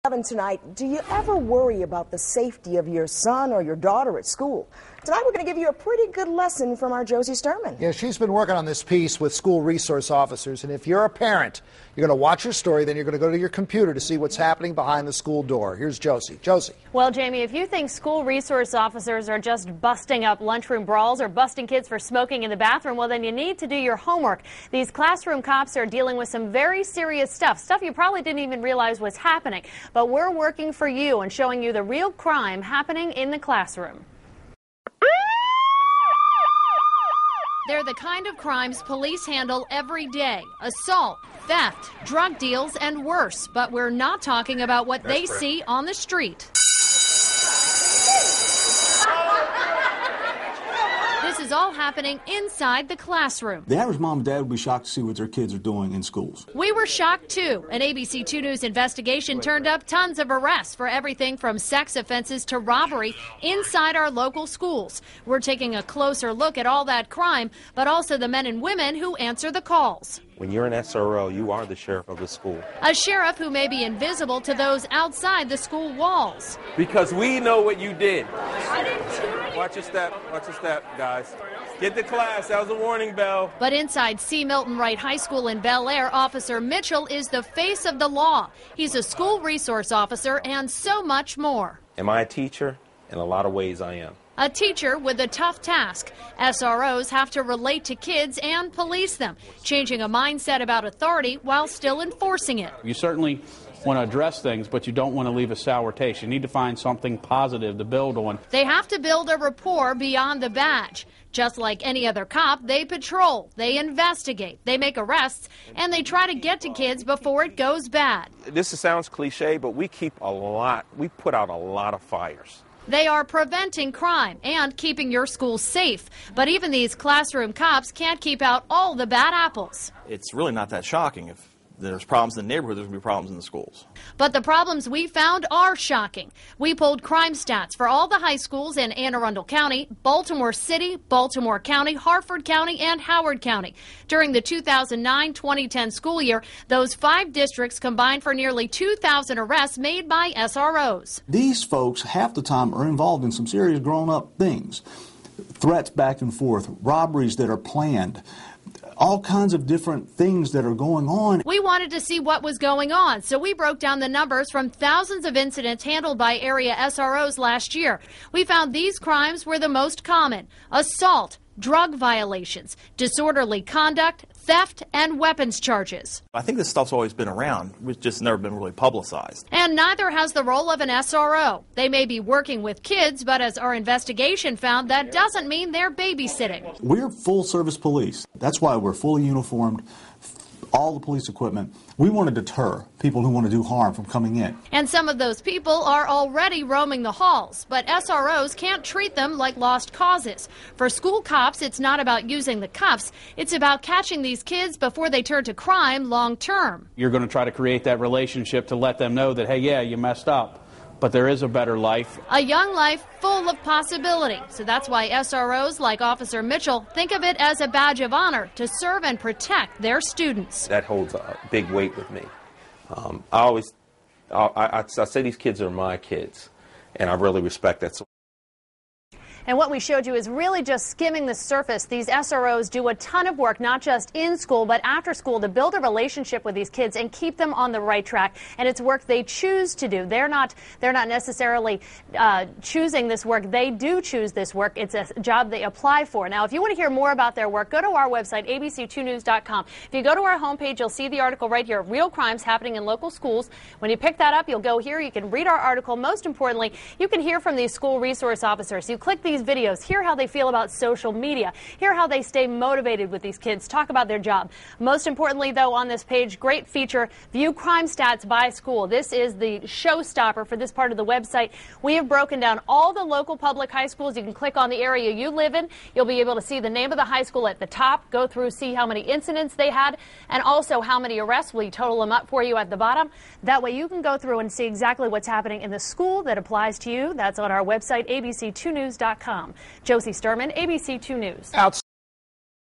Tonight, do you ever worry about the safety of your son or your daughter at school? Tonight we're going to give you a pretty good lesson from our Josie Sturman. Yeah, she's been working on this piece with school resource officers, and if you're a parent, you're going to watch her story, then you're going to go to your computer to see what's happening behind the school door. Here's Josie. Josie. Well, Jamie, if you think school resource officers are just busting up lunchroom brawls or busting kids for smoking in the bathroom, well, then you need to do your homework. These classroom cops are dealing with some very serious stuff you probably didn't even realize was happening. But we're working for you and showing you the real crime happening in the classroom. They're the kind of crimes police handle every day. Assault, theft, drug deals, and worse. But we're not talking about what they see on the street. This is all happening inside the classroom. The average mom and dad would be shocked to see what their kids are doing in schools. We were shocked, too. An ABC 2 News investigation turned up tons of arrests for everything from sex offenses to robbery inside our local schools. We're taking a closer look at all that crime, but also the men and women who answer the calls. When you're an SRO, you are the sheriff of the school. A sheriff who may be invisible to those outside the school walls. Because we know what you did. Watch your step, guys. Get to class, that was a warning bell. But inside C. Milton Wright High School in Bel Air, Officer Mitchell is the face of the law. He's a school resource officer and so much more. Am I a teacher? In a lot of ways I am. A teacher with a tough task. SROs have to relate to kids and police them, changing a mindset about authority while still enforcing it. You certainly want to address things, but you don't want to leave a sour taste. You need to find something positive to build on. They have to build a rapport beyond the badge. Just like any other cop, they patrol, they investigate, they make arrests, and they try to get to kids before it goes bad. This sounds cliche, but we put out a lot of fires. They are preventing crime and keeping your school safe. But even these classroom cops can't keep out all the bad apples. It's really not that shocking. If there's problems in the neighborhood, there's going to be problems in the schools. But the problems we found are shocking. We pulled crime stats for all the high schools in Anne Arundel County, Baltimore City, Baltimore County, Harford County, and Howard County. During the 2009-2010 school year, those 5 districts combined for nearly 2,000 arrests made by SROs. These folks, half the time, are involved in some serious grown-up things. Threats back and forth, robberies that are planned, all kinds of different things that are going on. We wanted to see what was going on, so we broke down the numbers from thousands of incidents handled by area SROs last year. We found these crimes were the most common: assault, drug violations, disorderly conduct, theft, and weapons charges. I think this stuff's always been around. It's just never been really publicized. And neither has the role of an SRO. They may be working with kids, but as our investigation found, that doesn't mean they're babysitting. We're full-service police. That's why we're fully uniformed, all the police equipment. We want to deter people who want to do harm from coming in. And some of those people are already roaming the halls, but SROs can't treat them like lost causes. For school cops, it's not about using the cuffs. It's about catching these kids before they turn to crime long term. You're going to try to create that relationship to let them know that, hey, yeah, you messed up, but there is a better life. A young life full of possibility. So that's why SROs like Officer Mitchell think of it as a badge of honor to serve and protect their students. That holds a big weight with me. I say these kids are my kids, and I really respect that. And what we showed you is really just skimming the surface. These SROs do a ton of work, not just in school, but after school, to build a relationship with these kids and keep them on the right track. And it's work they choose to do. They're not necessarily choosing this work. They do choose this work. It's a job they apply for. Now, if you want to hear more about their work, go to our website, abc2news.com. If you go to our homepage, you'll see the article right here, Real Crimes Happening in Local Schools. When you pick that up, you'll go here. You can read our article. Most importantly, you can hear from these school resource officers. You click these videos, hear how they feel about social media, hear how they stay motivated with these kids, talk about their job. Most importantly, though, on this page, great feature, View Crime Stats by School. This is the showstopper for this part of the website. We have broken down all the local public high schools. You can click on the area you live in. You'll be able to see the name of the high school at the top, go through, see how many incidents they had, and also how many arrests. We total them up for you at the bottom. That way you can go through and see exactly what's happening in the school that applies to you. That's on our website, abc2news.com. Josie Sturman, ABC 2 News.